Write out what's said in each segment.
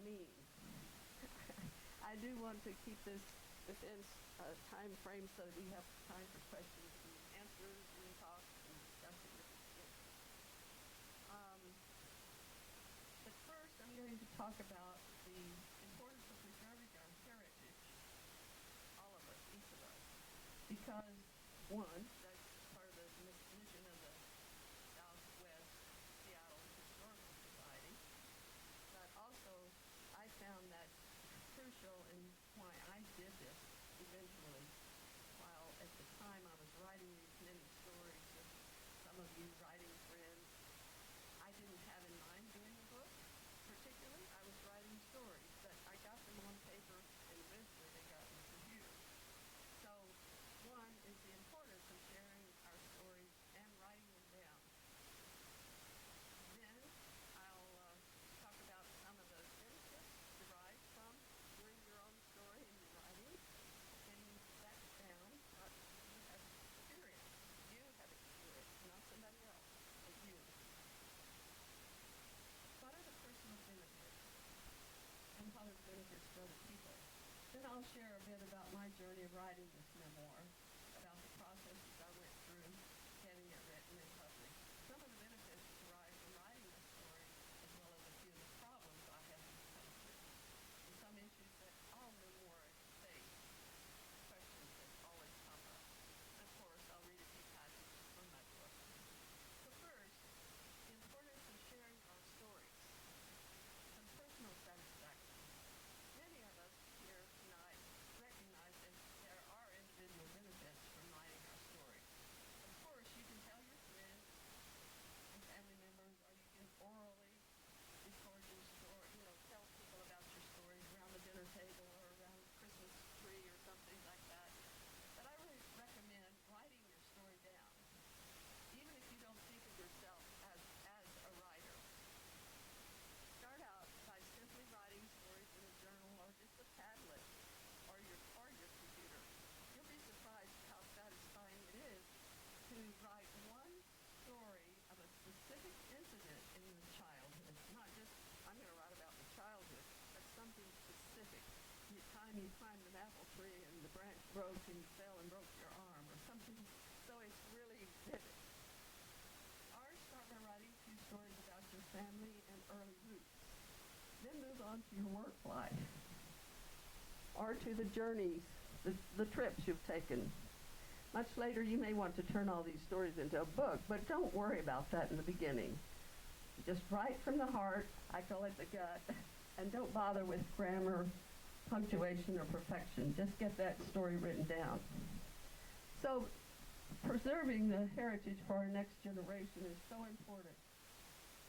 mean. I do want to keep this within a time frame so that we have time for questions and answers and talk and discussion if it's good. Um, but first, I'm going to talk about the importance of preserving our heritage, all of us, each of us, because one, that's part of the mission of the Southwest Seattle Historical Society, but also I found that crucial in why I did this eventually, while at the time I was writing these many stories of some of you writing friends. I didn't have in mind doing a book particularly. I was writing stories, but I got them on paper and eventually they got into computers. So one is the importance of sharing our stories and writing them down. Then I'll talk about some of the benefits derived from doing your own story and your writing. And that's down what you have experienced. You have experienced, not somebody else, but you. What are the personal benefits? And what are the benefits for other people? Then I'll share a bit about my journey of writing this memoir, about the processes I went through getting it written and published, some of the benefits derived from writing the story, as well as a few of the problems I have encountered, and some issues that all memoirists face, questions that always come up. And of course, I'll read a few passages from my book. So first, the importance of sharing our stories, some personal satisfaction. Many of us here tonight recognize that there are individual benefits from writing our stories. Of course, you can tell your friends and family members, or you can orally record your story, tell people about your stories around the dinner table or around the Christmas tree or something like that. But I really recommend writing your story down, even if you don't think of yourself as a writer. Start out by simply writing stories in a journal or just a tablet or your computer. You'll be surprised how satisfying it is to write one story of a specific incident in your childhood. Not just, I'm going to write about the childhood, but something specific. The time you climbed an apple tree and the branch broke and you fell and broke your arm or something. So it's really vivid. Or start by writing a few stories about your family and early roots. Then move on to your work life. Or to the journeys, the trips you've taken. Much later, you may want to turn all these stories into a book, but don't worry about that in the beginning. Just write from the heart, I call it the gut, and don't bother with grammar, punctuation, or perfection. Just get that story written down. So, preserving the heritage for our next generation is so important.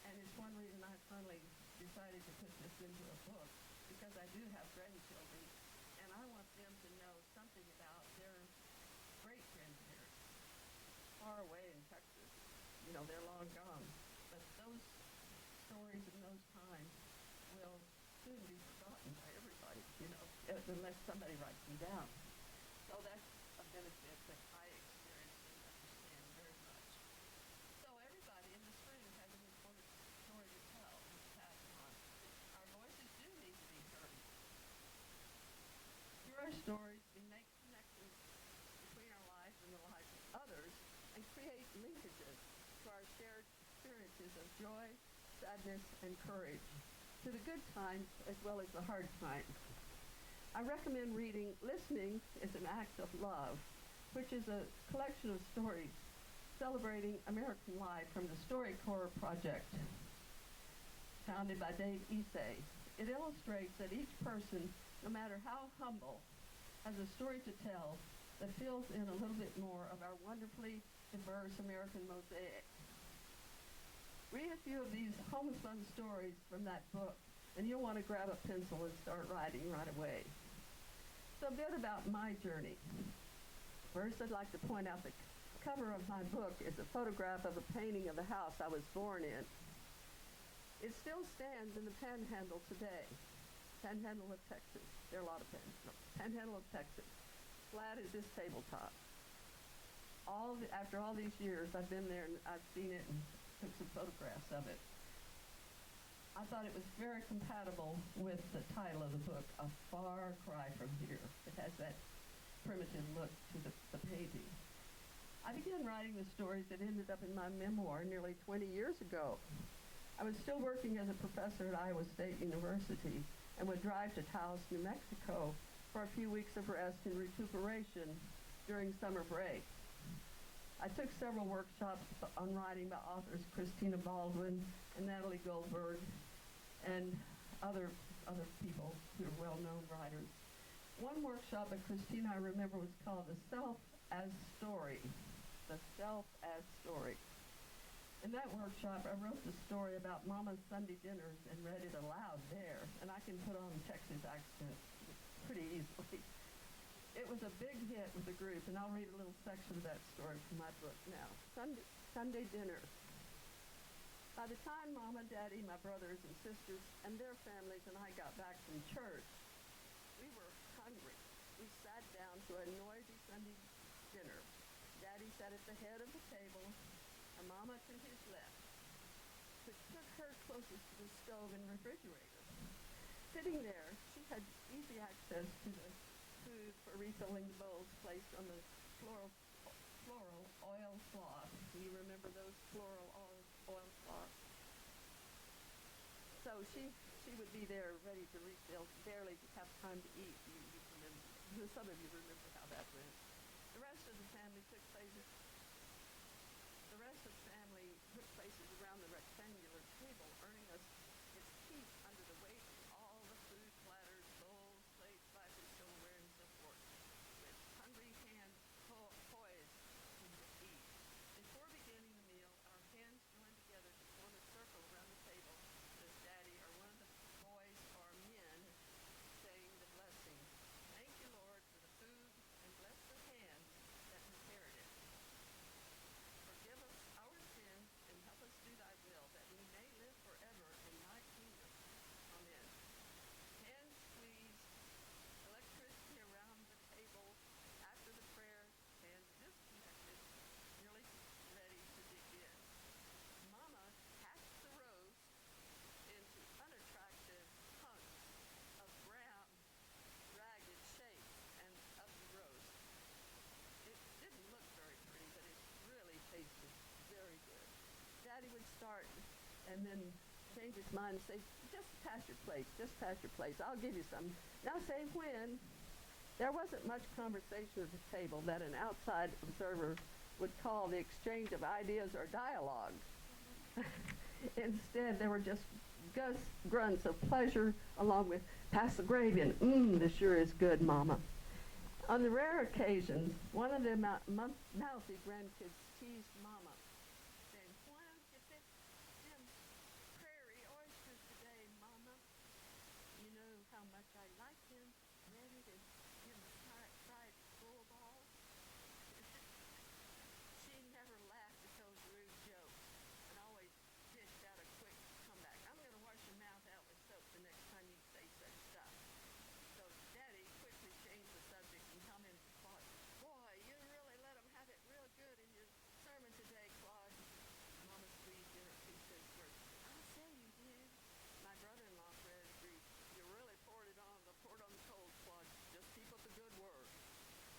And it's one reason I finally decided to put this into a book, because I do have grandchildren, and I want them to know something about their great-grandparents far away in Texas. They're long gone. But those stories in those times will soon be forgotten by everybody, unless somebody writes them down. So that's a benefit that I experience and understand very much. So everybody in this room has an important story to tell and to pass on. Our voices do need to be heard. Through our stories, we make connections between our lives and the lives of others and create linkages to our shared experiences of joy, sadness, and courage, to the good times as well as the hard times. I recommend reading Listening is an Act of Love, which is a collection of stories celebrating American life from the StoryCorps project, founded by Dave Isay. It illustrates that each person, no matter how humble, has a story to tell that fills in a little bit more of our wonderfully diverse American mosaic. Read a few of these homespun stories from that book, and you'll want to grab a pencil and start writing right away. So a bit about my journey. First, I'd like to point out the cover of my book is a photograph of a painting of the house I was born in. It still stands in the Panhandle today. Panhandle of Texas. There are a lot of Panhandle of Texas. Flat as this tabletop. After all these years, I've been there and I've seen it and took some photographs of it. I thought it was very compatible with the title of the book, A Far Cry from Here. It has that primitive look to the painting. I began writing the stories that ended up in my memoir nearly 20 years ago. I was still working as a professor at Iowa State University and would drive to Taos, New Mexico for a few weeks of rest and recuperation during summer break. I took several workshops on writing by authors Christina Baldwin and Natalie Goldberg and other people who are well-known writers. One workshop by Christina I remember was called The Self as Story. The Self as Story. In that workshop, I wrote the story about Mama's Sunday dinners and read it aloud there, and I can put on Texas accent pretty easily. It was a big hit with the group, and I'll read a little section of that story from my book now. Sunday dinner. By the time Mama, Daddy, my brothers and sisters, and their families and I got back from church, we were hungry. We sat down to a noisy Sunday dinner. Daddy sat at the head of the table, and Mama to his left, which took her closest to the stove and refrigerator. Sitting there, she had easy access to the food for refilling the bowls placed on the floral oil cloth. Do you remember those floral oil cloths? So she would be there ready to refill, barely have time to eat. You remember, some of you remember how that went. The rest of the family took places around the rectangular table, earning us its keep under the weight of all the food, platters, bowls, plates, glasses, silverware, and so forth, with hungry hands poised to eat. Before beginning the meal, our hands joined together to form a circle around the table, as Daddy or one of the boys or men saying the blessing. Thank you, Lord, for the food, and bless the hands that prepared it. Forgive us our sins and help us do thy will, that we may live forever in thy kingdom. Amen. Hands squeezed, electricity around the table. After the prayer, hands disconnected, nearly ready to begin. Mama hacked the roast into unattractive hunks of brown, ragged shapes and of the roast. It didn't look very pretty, but it really tasted very good. Daddy would start and then change his mind and say, just pass your plate, I'll give you some. Now say when. There wasn't much conversation at the table that an outside observer would call the exchange of ideas or dialogue. Instead, there were just grunts of pleasure along with, pass the gravy and, this sure is good, Mama. On the rare occasions, one of the mouthy grandkids teased Mama, saying, why don't you fix them prairie oysters today, Mama? You know how much I like them, breaded and fried bull balls. She never laughed at those rude jokes and always dished out a quick comeback. I'm going to wash your mouth out with soap the next time you say such stuff. So Daddy quickly changed the subject and commented to Claude, boy, you really let them have it real good in your sermon today, Claude. Mama squeezed in her 2 cents worth. I'll say you did. My brother-in-law Fred agreed. You really poured it on the cold, Claude. Just keep up the good work.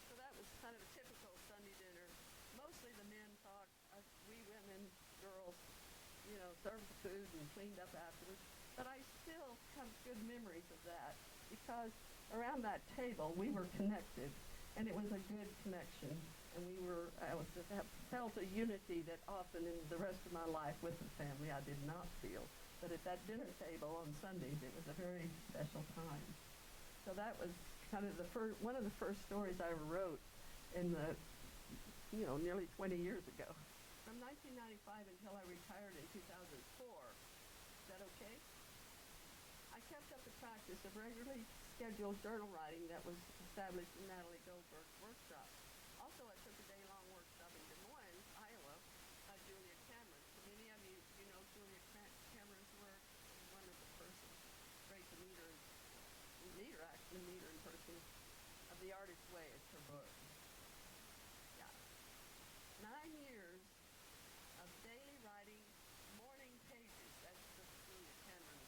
So that was kind of a typical Sunday dinner. Mostly the men talked. We women, girls, served the food and cleaned up afterwards. But I still have good memories of that because around that table we were connected, and it was a good connection. And I felt a unity that often in the rest of my life with the family I did not feel. But at that dinner table on Sundays, it was a very special time. So that was kind of one of the first stories I ever wrote in the, nearly 20 years ago. From 1995 until I retired in 2004. Is that okay? I kept up the practice of regularly scheduled journal writing that was established in Natalie Goldberg's workshop. Also, I took a day-long workshop in Des Moines, Iowa, by Julia Cameron. So many of you, know Julia Cameron's work. She's a wonderful person. Great to meet her in person. Of the Artist's Way is her book. Yeah. 9 years of daily writing, morning pages. That's Julia Cameron's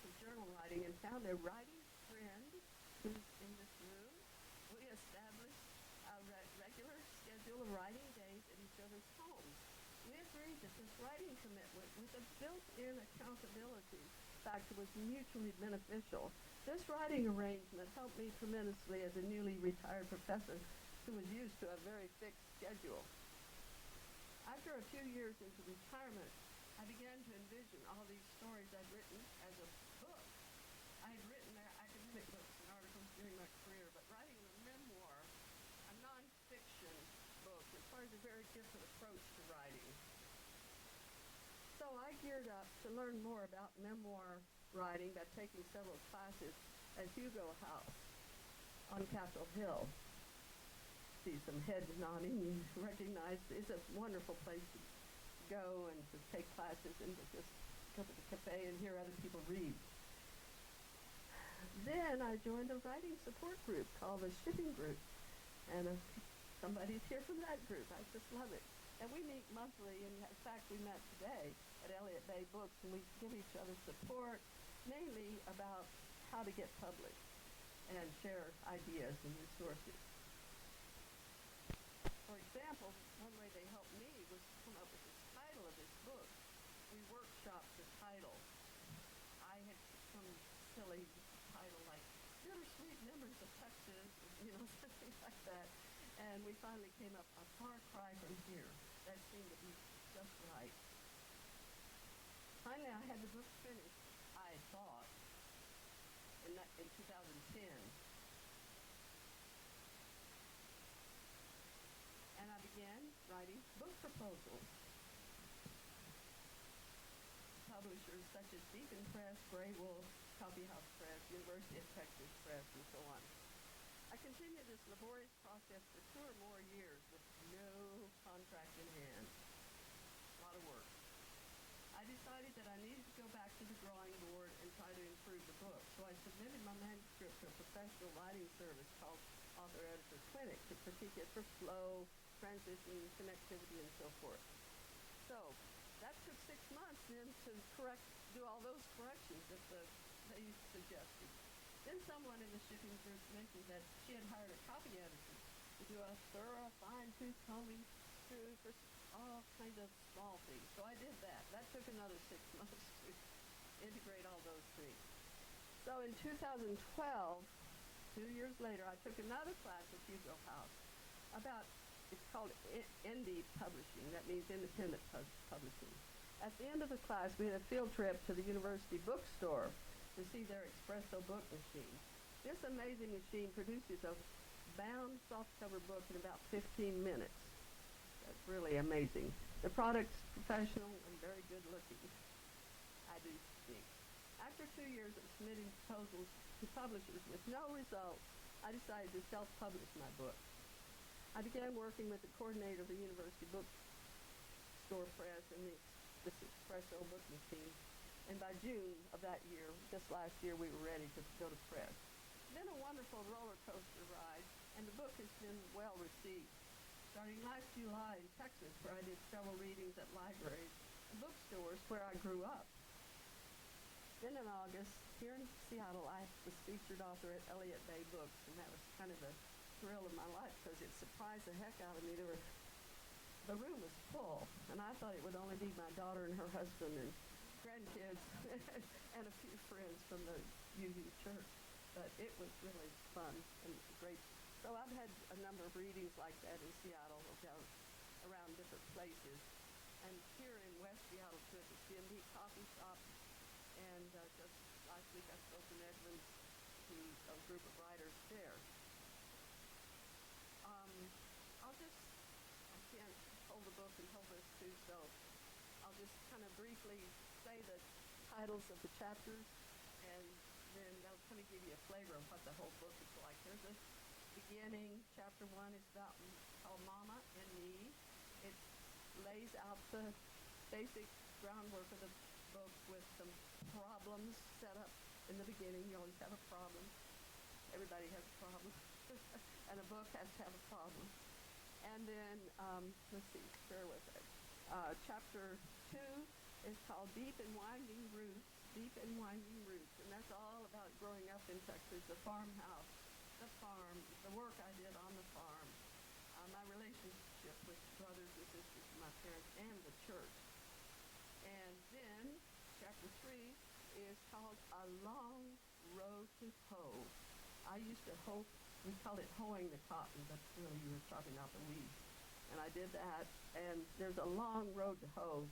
of journal writing and found a writing friend who's in this room. We established a regular schedule of writing days at each other's homes. We agreed that this writing commitment with a built-in accountability factor was mutually beneficial. This writing arrangement helped me tremendously as a newly retired professor who was used to a very fixed schedule. After a few years into retirement, I began to envision all these stories I'd written as a book. I had written academic books and articles during my career, but writing a memoir, a nonfiction book, requires a very different approach to writing. So I geared up to learn more about memoir writing by taking several classes at Hugo House on Capitol Hill. See some heads nodding. You recognize it's a wonderful place to go and to take classes and to just go to the cafe and hear other people read. Then I joined a writing support group called the Shipping Group, and somebody's here from that group. I just love it. And we meet monthly, and in fact we met today at Elliott Bay Books, and we give each other support, mainly about how to get published and share ideas and resources. For example, one way they helped me was to come up with the title of this book. We workshopped the title. I had some silly title like Bittersweet Memories of Texas, something like that. And we finally came up a far cry from here. That seemed to be just right. Finally, I had the book finished, I thought, in 2010. And I began writing book proposals. Publishers such as Beacon Press, Gray Wolf, Coffee House Press, University of Texas Press, and so on. I continued this laborious process for 2 or more years with no contract in hand. A lot of work. I decided that I needed to go back to the drawing board and try to improve the book, so I submitted my manuscript to a professional writing service called Author-Editor Clinic to critique it for flow, transition, connectivity, and so forth. So that took 6 months then to do all those corrections that they suggested. Then someone in the shipping group mentioned that she had hired a copy editor to do a thorough, fine-tooth combing through for all kinds of small things. So I did that. That took another 6 months to integrate all those things. So in 2012, 2 years later, I took another class at Hugo House about, it's called indie publishing. That means independent publishing. At the end of the class, we had a field trip to the university bookstore to see their espresso book machine. This amazing machine produces a bound softcover book in about 15 minutes. That's really amazing. The product's professional and very good looking, I do think. After 2 years of submitting proposals to publishers with no results, I decided to self-publish my book. I began working with the coordinator of the university bookstore press and this espresso book machine. And by June of that year, just last year, we were ready to go to press. It's been a wonderful roller coaster ride, and the book has been well received. Starting last July in Texas, where I did several readings at libraries and bookstores where I grew up. Then in August, here in Seattle, I was featured author at Elliott Bay Books, and that was kind of the thrill of my life because it surprised the heck out of me. The room was full, and I thought it would only be my daughter and her husband and grandkids and a few friends from the UU church. But it was really fun and great. So I've had a number of readings like that in Seattle, around different places. And here in West Seattle, too, at the CMB Coffee Shop. And just last week I spoke in Edmonds to a group of writers there. I can't hold the book and hold this too, so I'll just kind of briefly say the titles of the chapters, and then that'll kind of give you a flavor of what the whole book is like. There's a beginning. Chapter 1 is called Mama and Me. It lays out the basic groundwork of the book with some problems set up in the beginning. You always have a problem. Everybody has a problem. And a book has to have a problem. And then, let's see, where was it? Chapter 2 is called Deep and Winding Roots. deep and winding roots, and that's all about growing up in Texas, the farmhouse, the farm, the work I did on the farm, my relationship with brothers and sisters of my parents, and the church. And then, chapter 3 is called A Long Road to Hoe. I used to hoe, we call it hoeing the cotton, but really you were talking about the weeds. And I did that, and there's a long road to hoe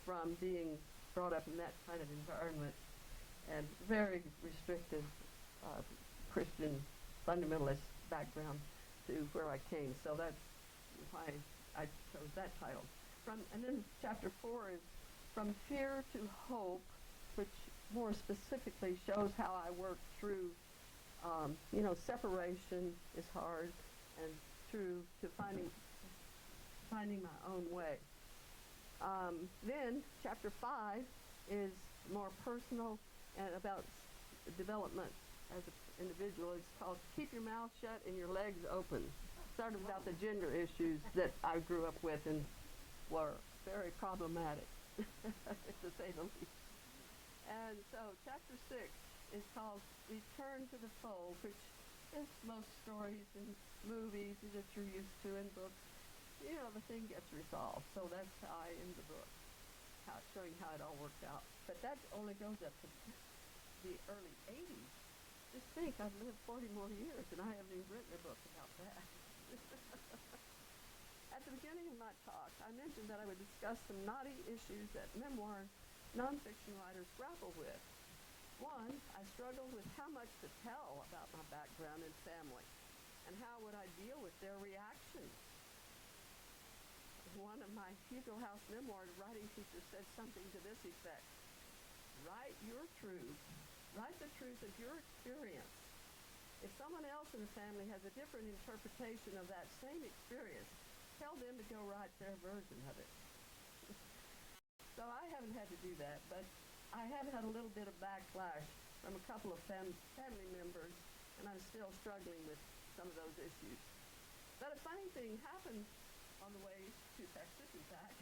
from being brought up in that kind of environment and very restrictive Christian fundamentalist background to where I came. So that's why I chose that title. And then chapter 4 is From Fear to Hope, which more specifically shows how I worked through, separation is hard, and through to finding my own way. Then chapter 5 is more personal and about development as an individual. It's called Keep Your Mouth Shut and Your Legs Open. Started about the gender issues that I grew up with and were very problematic, to say the least. And so chapter 6 is called Return to the Fold, which is most stories and movies that you're used to in books. The thing gets resolved. So that's how I end the book, showing how it all worked out. But that only goes up to the early 80s. Just think, I've lived 40 more years, and I haven't even written a book about that. At the beginning of my talk, I mentioned that I would discuss some knotty issues that memoir nonfiction writers grapple with. One, I struggled with how much to tell about my background and family, and how would I deal with their reactions. One of my Hugo House memoir writing teachers said something to this effect: write your truth. Write the truth of your experience. If someone else in the family has a different interpretation of that same experience, tell them to go write their version of it. So I haven't had to do that, but I have had a little bit of backlash from a couple of family members, and I'm still struggling with some of those issues. But a funny thing happened on the way to Texas, in fact.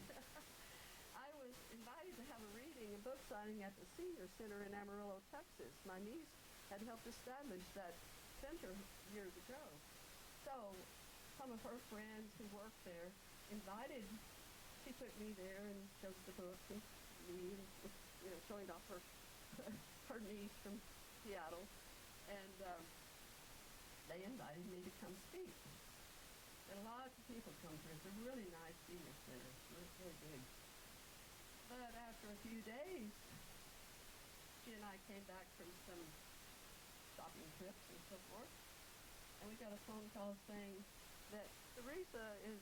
I was invited to have a reading and book signing at the Senior Center in Amarillo, Texas. My niece had helped establish that center years ago. So some of her friends who worked there she took me there and showed the book and me, and, showing off her her niece from Seattle. And they invited me to come speak. And lots of people come to it. It's a really nice senior center. It's really big. But after a few days, she and I came back from some shopping trips and so forth, and we got a phone call saying that Theresa is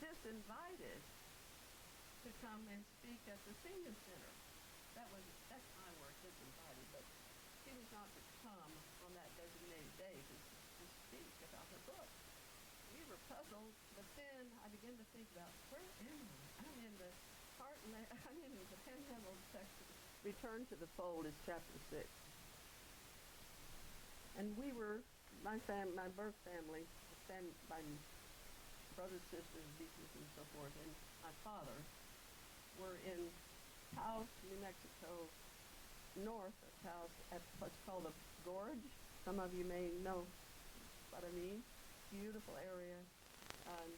disinvited to come and speak at the senior center. That's my word, disinvited, but she was not to come on that designated day to speak about her book. We were puzzled, but then I began to think about, where am I? I'm in the Panhandle, Texas. Return to the Fold is chapter 6. And we were, my birth family, my brothers, sisters, nieces, and so forth, and my father were in Taos, New Mexico, north of Taos, at what's called the Gorge. Some of you may know what I mean. Beautiful area, and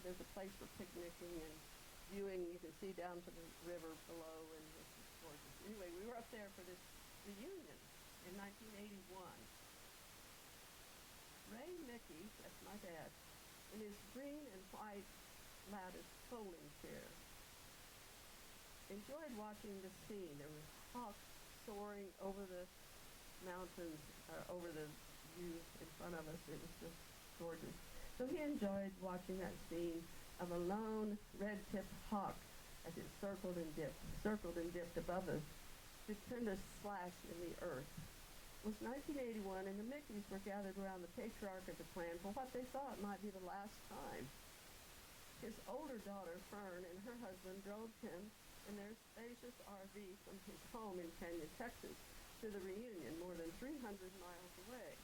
there's a place for picnicking and viewing. You can see down to the river below, and it's gorgeous. Anyway, we were up there for this reunion in 1981. Ray Mickey, that's my dad, in his green and white lattice folding chair, enjoyed watching the scene. There were hawks soaring over the mountains, over the view in front of us. It was just gorgeous. So he enjoyed watching that scene of a lone red-tipped hawk as it circled and dipped above a stupendous slash in the earth. It was 1981, and the Mickeys were gathered around the patriarch of the clan for what they thought might be the last time. His older daughter, Fern, and her husband drove him in their spacious RV from his home in Canyon, Texas, to the reunion more than 300 miles away.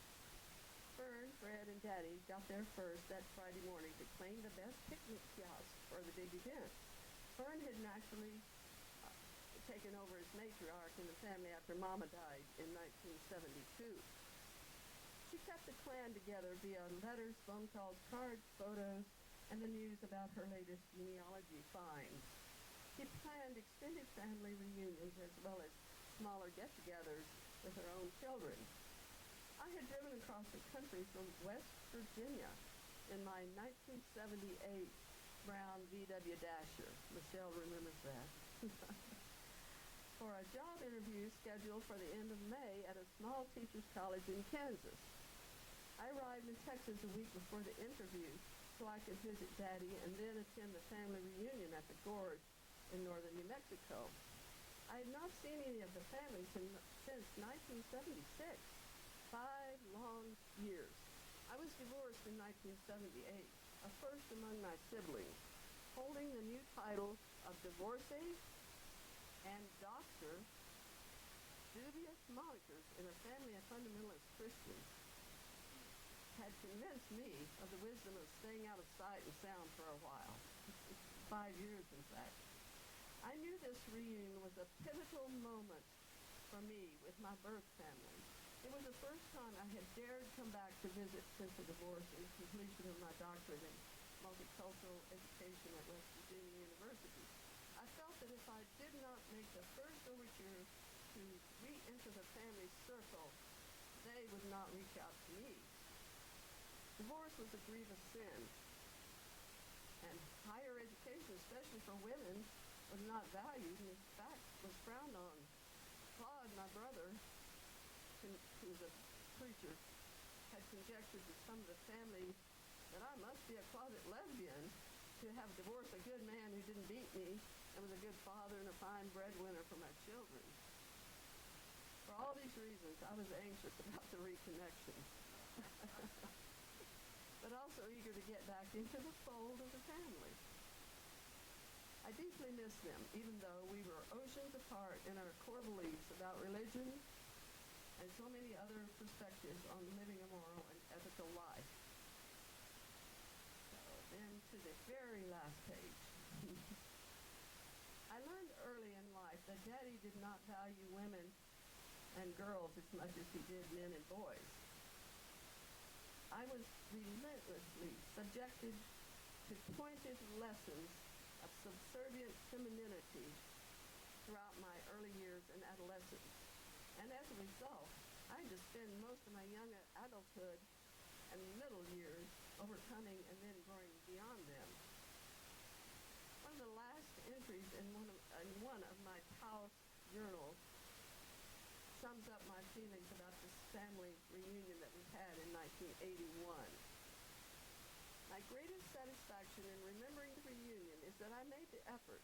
Fern, Fred, and Daddy got there first that Friday morning to claim the best picnic kiosk for the big event. Fern had naturally taken over as matriarch in the family after Mama died in 1972. She kept the clan together via letters, phone calls, cards, photos, and the news about her latest genealogy find. She planned extended family reunions as well as smaller get-togethers with her own children. I had driven across the country from West Virginia in my 1978 brown VW Dasher. Michelle remembers that. For a job interview scheduled for the end of May at a small teacher's college in Kansas. I arrived in Texas a week before the interview so I could visit Daddy and then attend the family reunion at the Gorge in northern New Mexico. I had not seen any of the family since 1976, 5 long years. I was divorced in 1978, a first among my siblings, holding the new title of divorcee and doctor, dubious monikers in a family of fundamentalist Christians, had convinced me of the wisdom of staying out of sight and sound for a while. 5 years, in fact. I knew this reunion was a pivotal moment for me with my birth family. It was the first time I had dared come back to visit since the divorce and completion of my doctorate in multicultural education at West Virginia University. I felt that if I did not make the first overture to re-enter the family circle, they would not reach out to me. Divorce was a grievous sin, and higher education, especially for women, was not valued and in fact was frowned on. Claude, my brother, who was a preacher, had conjectured that some of the family that I must be a closet lesbian to have divorced a good man who didn't beat me and was a good father and a fine breadwinner for my children. For all these reasons, I was anxious about the reconnection, but also eager to get back into the fold of the family. I deeply miss them, even though we were oceans apart in our core beliefs about religion and so many other perspectives on living a moral and ethical life. So then to the very last page. I learned early in life that Daddy did not value women and girls as much as he did men and boys. I was relentlessly subjected to pointed lessons of subservient femininity throughout my early years and adolescence. And as a result, I had to spend most of my young adulthood and middle years overcoming and then growing beyond them. One of the last entries in one of my Taos journals sums up my feelings about this family reunion that we had in 1981. My greatest satisfaction in remembering the reunion is that I made the effort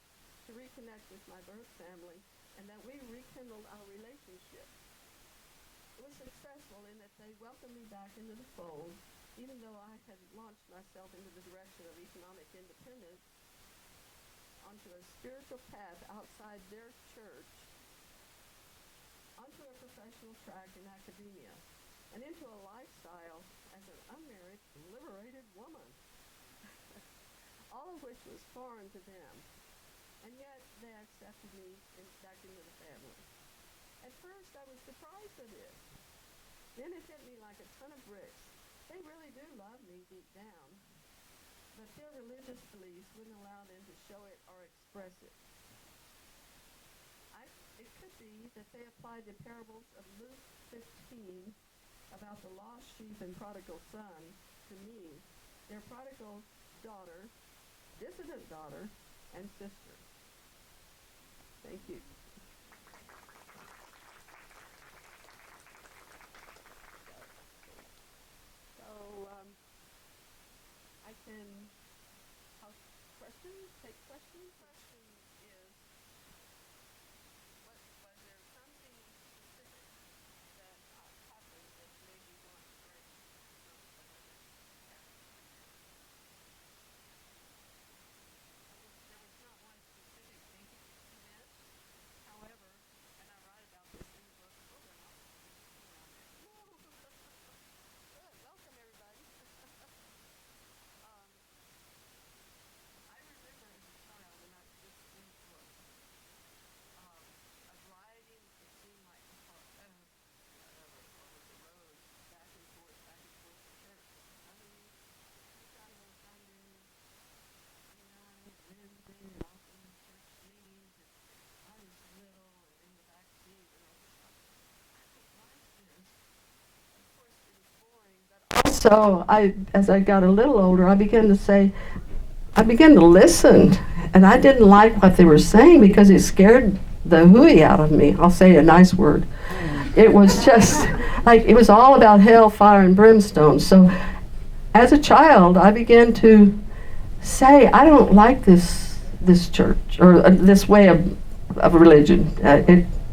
to reconnect with my birth family and that we rekindled our relationship. It was successful in that they welcomed me back into the fold, even though I had launched myself into the direction of economic independence, onto a spiritual path outside their church, onto a professional track in academia, and into a lifestyle as an unmarried, liberated woman, all of which was foreign to them. And yet they accepted me back into the family. At first I was surprised at it. Then it hit me like a ton of bricks. They really do love me deep down, but their religious beliefs wouldn't allow them to show it or express it. It could be that they applied the parables of Luke 15 about the lost sheep and prodigal son to me, their prodigal daughter, dissident daughter, and sister. Thank you. So I can take questions. Question is, was there something specific that happened that made you want to break there was not one specific event. However, and I write about this in the book, Good, welcome everybody. I remember as a child, and So as I got a little older, I began to listen, and I didn't like what they were saying because it scared the hooey out of me. I'll say a nice word. It was just like, it was all about hell, fire, and brimstone. So as a child, I began to say, I don't like this church, or this way of religion.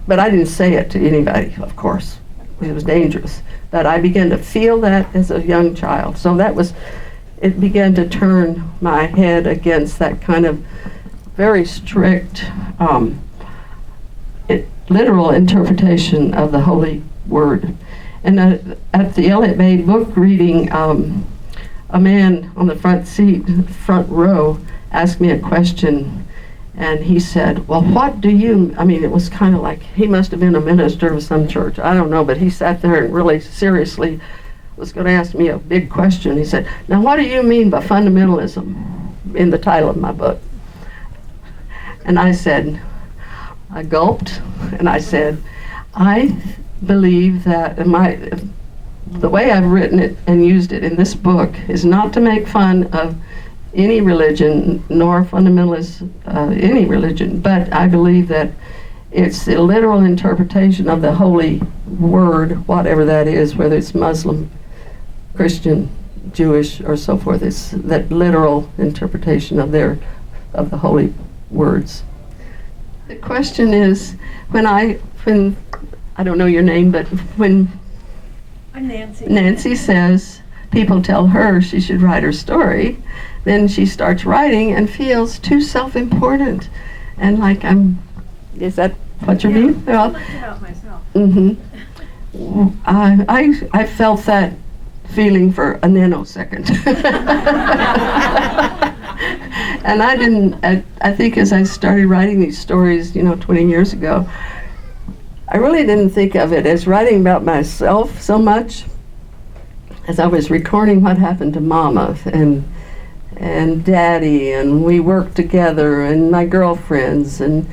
But I didn't say it to anybody, of course. It was dangerous. But I began to feel that as a young child. So it began to turn my head against that kind of very strict, literal interpretation of the Holy Word. And at the Elliott Bay book reading, a man on the front row, asked me a question. And he said, well, it was kind of like, he must have been a minister of some church. I don't know, but he sat there and really seriously was going to ask me a big question. He said, now what do you mean by fundamentalism in the title of my book? And I gulped, and I said, I believe that the way I've written it and used it in this book is not to make fun of any religion, nor fundamentalist any religion, but I believe that it's the literal interpretation of the Holy Word, whatever that is, whether it's Muslim, Christian, Jewish, or so forth. It's that literal interpretation of the Holy Words. The question is, when I don't know your name, but when I'm Nancy. Nancy says people tell her she should write her story, then she starts writing and feels too self-important. And like is that what you mean? I looked it up myself. Mm-hmm. I felt that feeling for a nanosecond. And I think as I started writing these stories, 20 years ago, I really didn't think of it as writing about myself so much as I was recording what happened to Mama and Daddy, and we worked together, and my girlfriends, and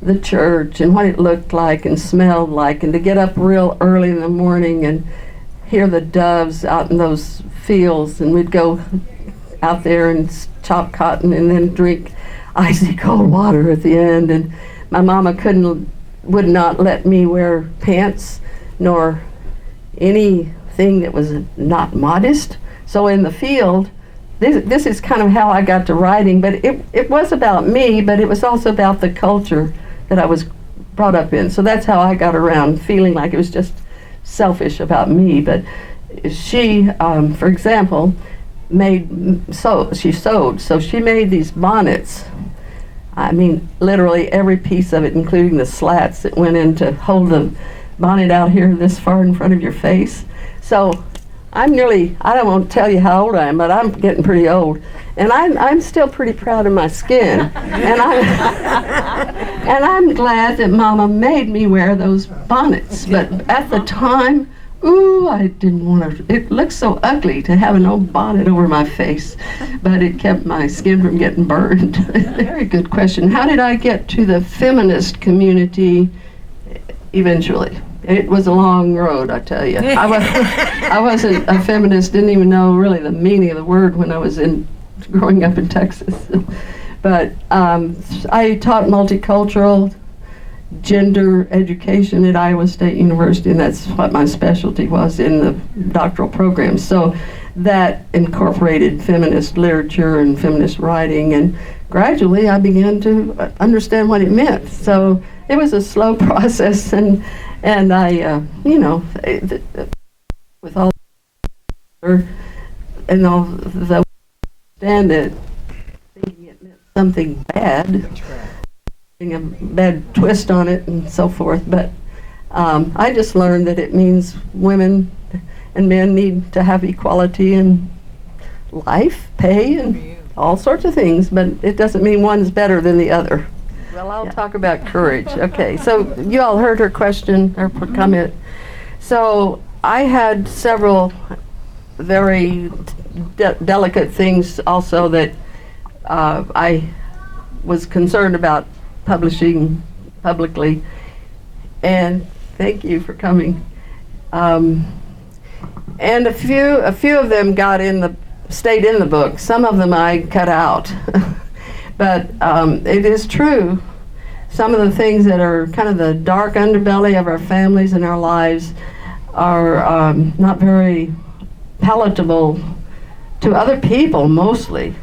the church, and what it looked like and smelled like, and to get up real early in the morning and hear the doves out in those fields, and we'd go out there and chop cotton and then drink icy cold water at the end. And my mama would not let me wear pants nor anything that was not modest. So in the field, this is kind of how I got to writing, but it was about me, but it was also about the culture that I was brought up in. So that's how I got around feeling like it was just selfish about me. But she, for example, she sewed. So she made these bonnets. I mean, literally every piece of it, including the slats that went in to hold the bonnet out here this far in front of your face. So I don't want to tell you how old I am, but I'm getting pretty old. And I'm still pretty proud of my skin. And I'm glad that Mama made me wear those bonnets. But at the time, I didn't want to. It looked so ugly to have an old bonnet over my face, but it kept my skin from getting burned. Very good question. How did I get to the feminist community eventually? It was a long road, I tell you. I wasn't a feminist, didn't even know really the meaning of the word when I was growing up in Texas. But I taught multicultural gender education at Iowa State University, and that's what my specialty was in the doctoral program. So that incorporated feminist literature and feminist writing, and gradually I began to understand what it meant. So it was a slow process, and I, with all and all the understand it, thinking it meant something bad, a bad twist on it and so forth, but I just learned that it means women and men need to have equality in life, pay, and all sorts of things, but it doesn't mean one's better than the other. Well, I'll talk about courage. Okay, so you all heard her question, or comment. So I had several very delicate things also that I was concerned about publishing publicly, and thank you for coming. And a few of them stayed in the book. Some of them I cut out. But it is true. Some of the things that are kind of the dark underbelly of our families and our lives are not very palatable to other people, mostly.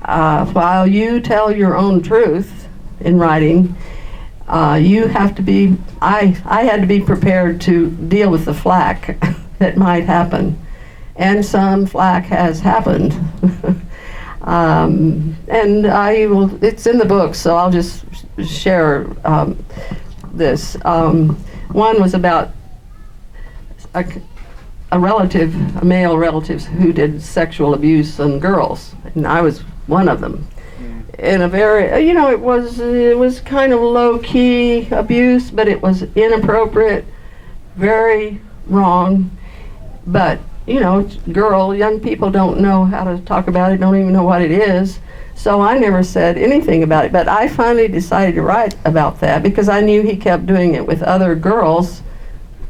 While you tell your own truth in writing, you have to be, I had to be prepared to deal with the flack that might happen. And some flack has happened. And it's in the book, so I'll just share this. One was about a male relative who did sexual abuse on girls, and I was one of them. In a very, it was kind of low-key abuse, but it was inappropriate, very wrong. But young people don't know how to talk about it, don't even know what it is. So I never said anything about it. But I finally decided to write about that because I knew he kept doing it with other girls,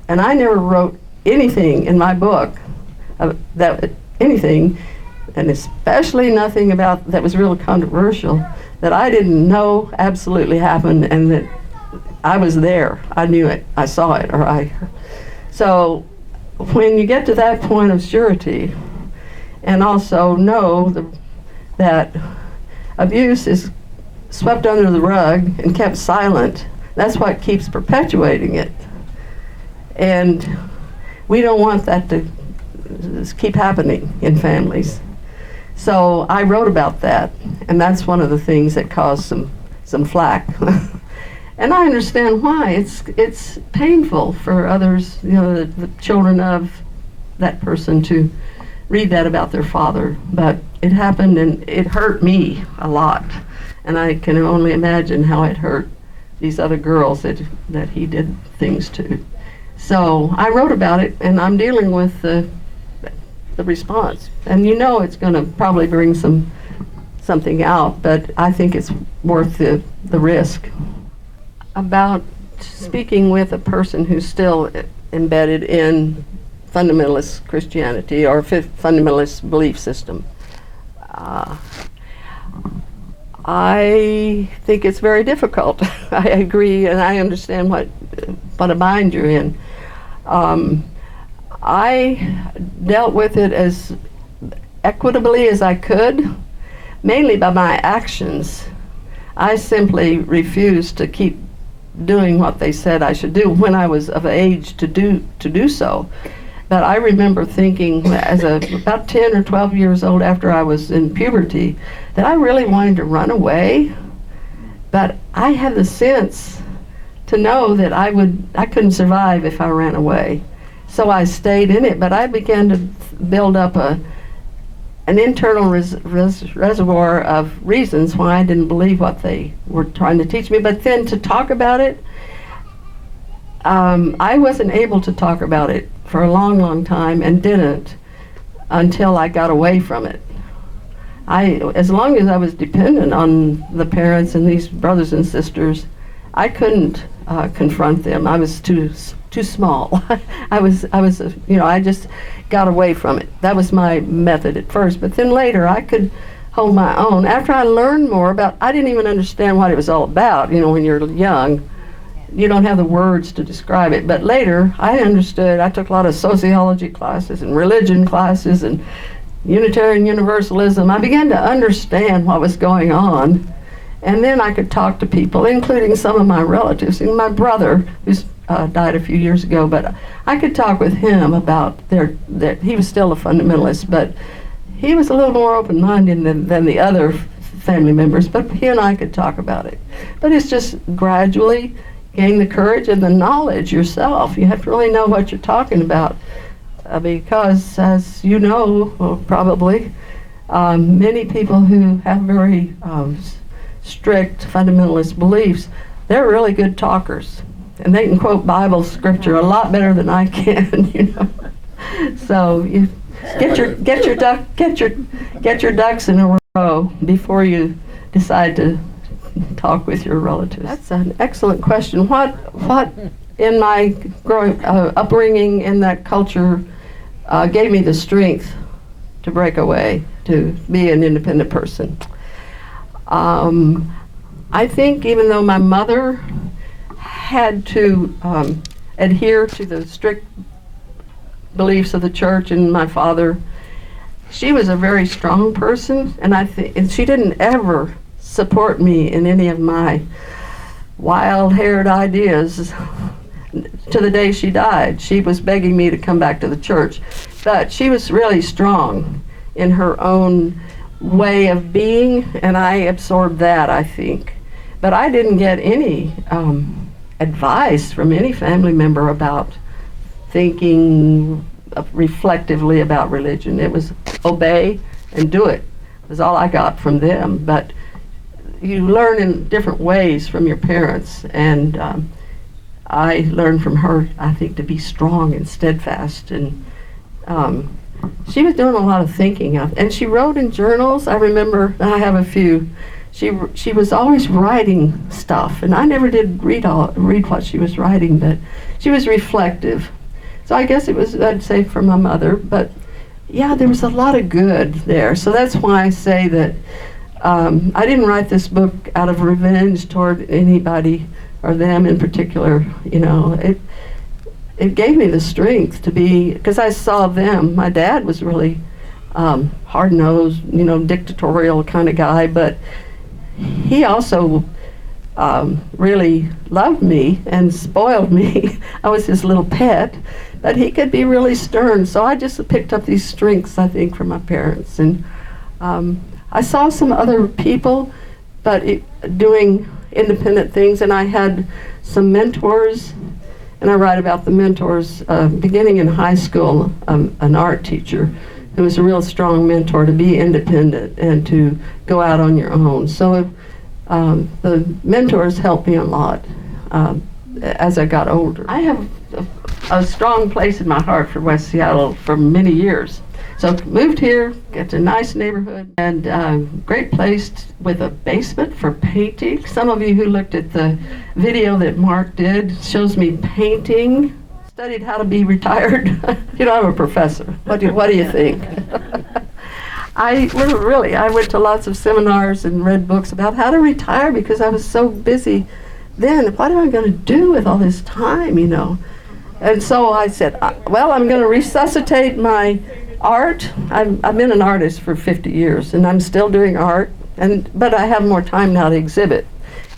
and I never wrote anything in my book anything, and especially nothing about that was real controversial, that I didn't know absolutely happened, and that I was there. I knew it. I saw it. So when you get to that point of surety, and also know that abuse is swept under the rug and kept silent, that's what keeps perpetuating it. And we don't want that to keep happening in families. So I wrote about that, and that's one of the things that caused some flack. And I understand why. It's painful for others, the children of that person, to read that about their father. But it happened, and it hurt me a lot. And I can only imagine how it hurt these other girls that he did things to. So I wrote about it, and I'm dealing with the response. And it's going to probably bring something out, but I think it's worth the risk. About speaking with a person who's still embedded in fundamentalist Christianity or fundamentalist belief system. I think it's very difficult. I agree, and I understand what a bind you're in. I dealt with it as equitably as I could, mainly by my actions. I simply refused to keep doing what they said I should do when I was of age to do so. But I remember thinking, as about 10 or 12 years old, after I was in puberty, that I really wanted to run away. But I had the sense to know that I couldn't survive if I ran away. So I stayed in it, but I began to build up an internal reservoir of reasons why I didn't believe what they were trying to teach me. But then to talk about it, I wasn't able to talk about it for a long, long time, and didn't until I got away from it. As long as I was dependent on the parents and these brothers and sisters, I couldn't confront them. I was too small. I just got away from it. That was my method at first, but then later I could hold my own. After I learned more I didn't even understand what it was all about. When you're young, you don't have the words to describe it. But later I understood. I took a lot of sociology classes and religion classes and Unitarian Universalism. I began to understand what was going on. And then I could talk to people, including some of my relatives, and my brother, who's died a few years ago, but I could talk with him about that he was still a fundamentalist, but he was a little more open-minded than the other family members, but he and I could talk about it. But it's just gradually gain the courage and the knowledge yourself. You have to really know what you're talking about, because as you know, probably, many people who have very strict fundamentalist beliefs, they're really good talkers, and they can quote Bible scripture a lot better than I can. So you get your ducks in a row before you decide to talk with your relatives. That's an excellent question. What in my upbringing in that culture gave me the strength to break away, to be an independent person. I think even though my mother had to adhere to the strict beliefs of the church, and my father, she was a very strong person, and she didn't ever support me in any of my wild-haired ideas. To the day she died, she was begging me to come back to the church, but she was really strong in her own way of being, and I absorbed that, I think. But I didn't get any advice from any family member about thinking reflectively about religion. It was obey and do it. It was all I got from them. But you learn in different ways from your parents, and I learned from her, I think, to be strong and steadfast. And she was doing a lot of thinking, and she wrote in journals. I remember, I have a few. She was always writing stuff, and I never did read what she was writing, but she was reflective. So I guess it was, I'd say, for my mother. But yeah, there was a lot of good there. So that's why I say that I didn't write this book out of revenge toward anybody or them in particular. You know, it gave me the strength to be, because I saw them. My dad was really hard-nosed, you know, dictatorial kind of guy, but he also really loved me and spoiled me. I was his little pet, but he could be really stern. So I just picked up these strengths, I think, from my parents. And I saw some other people, but doing independent things, and I had some mentors, and I write about the mentors beginning in high school. An art teacher who was a real strong mentor to be independent and to go out on your own. So the mentors helped me a lot as I got older. I have a strong place in my heart for West Seattle for many years. So moved here, got a nice neighborhood, and great place with a basement for painting. Some of you who looked at the video that Mark did shows me painting. Studied how to be retired. You know, I'm a professor. What do you think? I went to lots of seminars and read books about how to retire because I was so busy then. What am I going to do with all this time, you know? And so I said, well, I'm going to resuscitate my art. I've been an artist for 50 years, and I'm still doing art, but I have more time now to exhibit.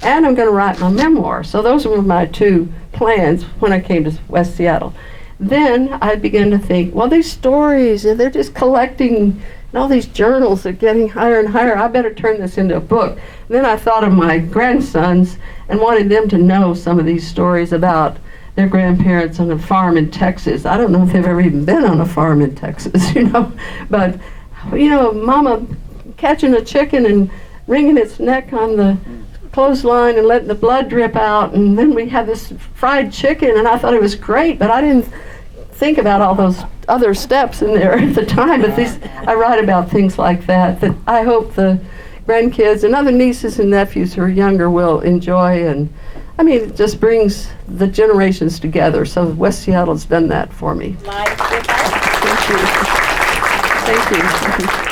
And I'm going to write my memoir. So those were my two plans when I came to West Seattle. Then I began to think, well, these stories, they're just collecting, and all these journals are getting higher and higher. I better turn this into a book. And then I thought of my grandsons and wanted them to know some of these stories about their grandparents on a farm in Texas. I don't know if they've ever even been on a farm in Texas, you know. But, you know, Mama catching a chicken and wringing its neck on the clothesline and letting the blood drip out, and then we had this fried chicken, and I thought it was great, but I didn't think about all those other steps in there at the time. But I write about things like that I hope the grandkids and other nieces and nephews who are younger will enjoy. And I mean, it just brings the generations together. So West Seattle's done that for me. Live with us. Thank you. Thank you.